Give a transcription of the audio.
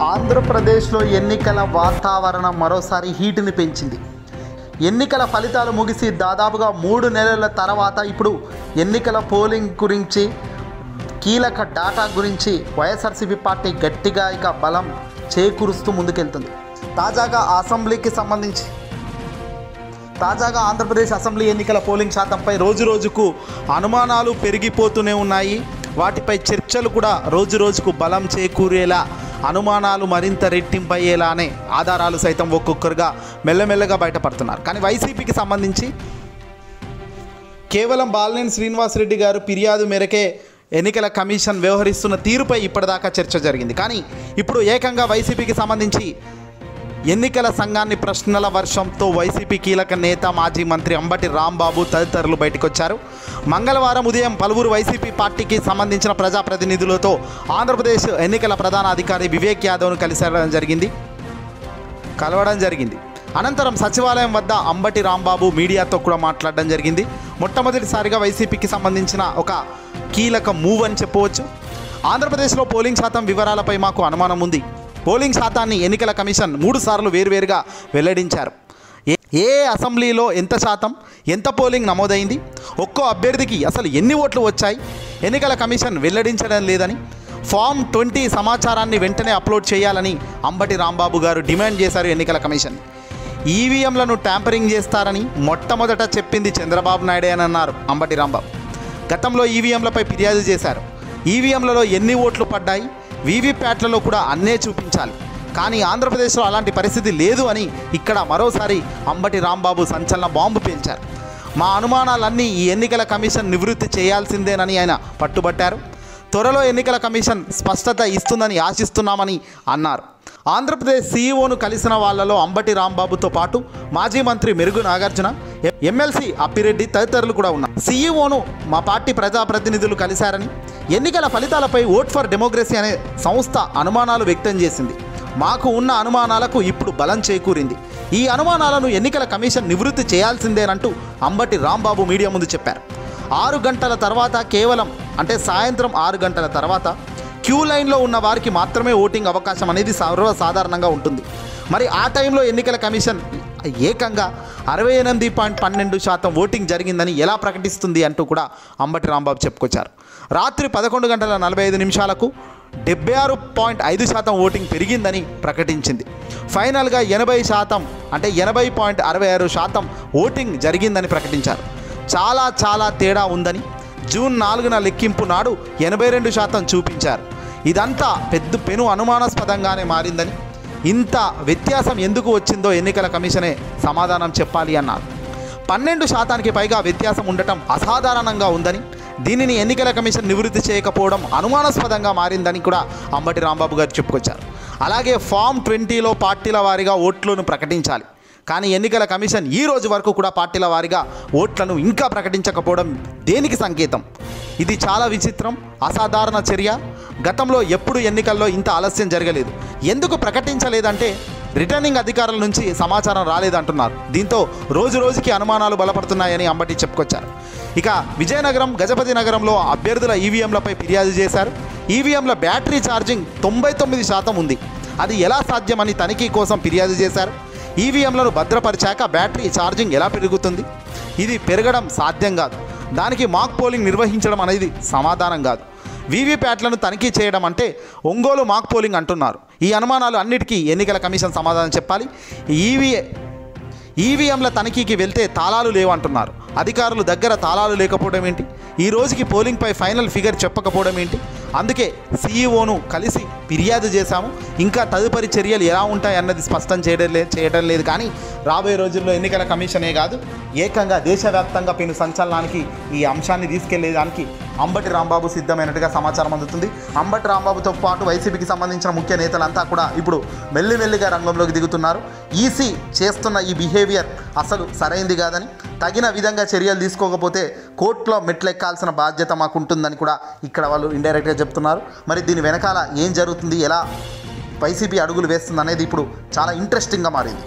ఆంధ్రప్రదేశ్లో ఎన్నికల వాతావరణం మరోసారి హీటుని పెంచింది. ఎన్నికల ఫలితాలు ముగిసి దాదాపుగా 3 నెలల తర్వాత ఇప్పుడు ఎన్నికల పోలింగ్ గురించి, కీలక డేటా గురించి వైఎస్ఆర్సీపీ పార్టీ గట్టిగా ఇక బలం చేకూరుస్తూ ముందుకెళ్తుంది. తాజాగా ఆంధ్రప్రదేశ్ అసెంబ్లీ ఎన్నికల పోలింగ్ శాతంపై రోజురోజుకు అనుమానాలు పెరిగిపోతూనే ఉన్నాయి. వాటిపై చర్చలు కూడా రోజురోజుకు బలం చేకూరేలా, అనుమానాలు మరింత రెట్టింపయ్యేలానే ఆధారాలు సైతం ఒక్కొక్కరుగా మెల్లమెల్లగా బయటపడుతున్నారు. కానీ వైసీపీకి సంబంధించి కేవలం బాలినేని శ్రీనివాసరెడ్డి గారు ఫిర్యాదు మేరకే ఎన్నికల కమిషన్ వ్యవహరిస్తున్న తీరుపై ఇప్పటిదాకా చర్చ జరిగింది. కానీ ఇప్పుడు ఏకంగా వైసీపీకి సంబంధించి ఎన్నికల సంఘాన్ని ప్రశ్నల వర్షంతో వైసీపీ కీలక నేత మాజీ మంత్రి అంబటి రాంబాబు తదితరులు బయటకు వచ్చారు. మంగళవారం ఉదయం పలువురు వైసీపీ పార్టీకి సంబంధించిన ప్రజాప్రతినిధులతో ఆంధ్రప్రదేశ్ ఎన్నికల ప్రధాన అధికారి వివేక్ యాదవ్ను కలవడం జరిగింది. అనంతరం సచివాలయం వద్ద అంబటి రాంబాబు మీడియాతో కూడా మాట్లాడడం జరిగింది. మొట్టమొదటిసారిగా వైసీపీకి సంబంధించిన ఒక కీలక మూవ్ అని చెప్పవచ్చు. ఆంధ్రప్రదేశ్లో పోలింగ్ శాతం వివరాలపై మాకు అనుమానం ఉంది. పోలింగ్ శాతాన్ని ఎన్నికల కమిషన్ 3 సార్లు వేరువేరుగా వెల్లడించారు. ఏ అసెంబ్లీలో ఎంత శాతం, ఎంత పోలింగ్ నమోదైంది, ఒక్కో అభ్యర్థికి అసలు ఎన్ని ఓట్లు వచ్చాయి ఎన్నికల కమిషన్ వెల్లడించడం లేదని, ఫామ్ 20 సమాచారాన్ని వెంటనే అప్లోడ్ చేయాలని అంబటి రాంబాబు గారు డిమాండ్ చేశారు ఎన్నికల కమిషన్. ఈవీఎంలను ట్యాంపరింగ్ చేస్తారని మొట్టమొదట చెప్పింది చంద్రబాబు నాయుడే అని అన్నారు అంబటి రాంబాబు. గతంలో ఈవీఎంలపై ఫిర్యాదు చేశారు. ఈవీఎంలలో ఎన్ని ఓట్లు పడ్డాయి, వీవీప్యాట్లలో కూడా అన్నే చూపించాలి. కానీ ఆంధ్రప్రదేశ్లో అలాంటి పరిస్థితి లేదు అని ఇక్కడ మరోసారి అంబటి రాంబాబు సంచలన బాంబు పేల్చారు. మా అనుమానాలన్నీ ఈ ఎన్నికల కమిషన్ నివృత్తి చేయాల్సిందేనని ఆయన పట్టుబట్టారు. త్వరలో ఎన్నికల కమిషన్ స్పష్టత ఇస్తుందని ఆశిస్తున్నామని అన్నారు. ఆంధ్రప్రదేశ్ సీఈఓను కలిసిన వాళ్లలో అంబటి రాంబాబుతో పాటు మాజీ మంత్రి మెరుగు నాగార్జున, ఎమ్మెల్సీ అప్పిరెడ్డి తదితరులు కూడా ఉన్నారు. సీఈఓను మా పార్టీ ప్రజాప్రతినిధులు కలిశారని, ఎన్నికల ఫలితాలపై ఓట్ ఫర్ డెమోక్రసీ అనే సంస్థ అనుమానాలు వ్యక్తం చేసింది. మాకు ఉన్న అనుమానాలకు ఇప్పుడు బలం చేకూరింది. ఈ అనుమానాలను ఎన్నికల కమిషన్ నివృత్తి చేయాల్సిందేనంటూ అంబటి రాంబాబు మీడియా ముందు చెప్పారు. 6 గంటల తర్వాత, కేవలం అంటే సాయంత్రం 6 గంటల తర్వాత క్యూ లైన్లో ఉన్న వారికి మాత్రమే ఓటింగ్ అవకాశం అనేది సర్వసాధారణంగా ఉంటుంది. మరి ఆ టైంలో ఎన్నికల కమిషన్ ఏకంగా 68.12% ఓటింగ్ జరిగిందని ఎలా ప్రకటిస్తుంది అంటూ కూడా అంబటి రాంబాబు చెప్పుకొచ్చారు. రాత్రి 11 గంటల 45 నిమిషాలకు 76.5% ఓటింగ్ పెరిగిందని ప్రకటించింది. ఫైనల్గా 80% అంటే 80.66% ఓటింగ్ జరిగిందని ప్రకటించారు. చాలా తేడా ఉందని, జూన్ 4న లెక్కింపు నాడు 82% చూపించారు. ఇదంతా పెను అనుమానాస్పదంగానే మారిందని, ఇంత వ్యత్యాసం ఎందుకు వచ్చిందో ఎన్నికల కమిషనే సమాధానం చెప్పాలి అన్నారు. 12% పైగా వ్యత్యాసం ఉండటం అసాధారణంగా ఉందని, దీనిని ఎన్నికల కమిషన్ నివృత్తి చేయకపోవడం అనుమానాస్పదంగా మారిందని కూడా అంబటి రాంబాబు గారు చెప్పుకొచ్చారు. అలాగే ఫామ్ 20లో పార్టీల వారీగా ఓట్లను ప్రకటించాలి. కానీ ఎన్నికల కమిషన్ ఈ రోజు వరకు కూడా పార్టీల వారీగా ఓట్లను ఇంకా ప్రకటించకపోవడం దేనికి సంకేతం? ఇది చాలా విచిత్రం, అసాధారణ చర్య. గతంలో ఎప్పుడు ఎన్నికల్లో ఇంత ఆలస్యం జరగలేదు. ఎందుకు ప్రకటించలేదంటే రిటర్నింగ్ అధికారుల నుంచి సమాచారం రాలేదంటున్నారు. దీంతో రోజుకి అనుమానాలు బలపడుతున్నాయని అంబటి చెప్పుకొచ్చారు. ఇక విజయనగరం, గజపతి నగరంలో అభ్యర్థుల ఈవీఎంలపై ఫిర్యాదు చేశారు. ఈవీఎంల బ్యాటరీ ఛార్జింగ్ 99% ఉంది. అది ఎలా సాధ్యమని తనిఖీ కోసం ఫిర్యాదు చేశారు. ఈవీఎంలను భద్రపరిచాక బ్యాటరీ ఛార్జింగ్ ఎలా పెరుగుతుంది? ఇది పెరగడం సాధ్యం కాదు. దానికి మాక్ పోలింగ్ నిర్వహించడం అనేది సమాధానం కాదు. వీవీప్యాట్లను తనిఖీ చేయడం అంటే ఒంగోలు మాక్ పోలింగ్ అంటున్నారు. ఈ అనుమానాలు అన్నిటికీ ఎన్నికల కమిషన్ సమాధానం చెప్పాలి. ఈవీఎంల తనిఖీకి వెళ్తే తాళాలు లేవంటున్నారు. అధికారుల దగ్గర తాళాలు లేకపోవడం ఏంటి? ఈ రోజుకి పోలింగ్పై ఫైనల్ ఫిగర్ చెప్పకపోవడం ఏంటి? అందుకే సీఈఓను కలిసి ఫిర్యాదు చేశాము. ఇంకా తదుపరి చర్యలు ఎలా ఉంటాయి అన్నది స్పష్టం చేయడం లేదు. కానీ రాబోయే రోజుల్లో ఎన్నికల కమిషనే కాదు, ఏకంగా దేశవ్యాప్తంగా పెను సంచలనానికి ఈ అంశాన్ని తీసుకెళ్లేదానికి అంబటి రాంబాబు సిద్ధమైనట్టుగా సమాచారం అందుతుంది. అంబటి రాంబాబుతో పాటు వైసీపీకి సంబంధించిన ముఖ్య నేతలంతా కూడా ఇప్పుడు మెల్లిమెల్లిగా రంగంలోకి దిగుతున్నారు. ఈసీ చేస్తున్న ఈ బిహేవియర్ అసలు సరైంది కాదని, తగిన విధంగా చర్యలు తీసుకోకపోతే కోర్టులో మెట్లెక్కాల్సిన బాధ్యత మాకు ఉంటుందని కూడా ఇక్కడ వాళ్ళు ఇండైరెక్ట్గా చెప్తున్నారు. మరి దీని వెనకాల ఏం జరుగుతుంది, ఎలా వైసీపీ అడుగులు వేస్తుంది అనేది ఇప్పుడు చాలా ఇంట్రెస్టింగ్గా మారింది.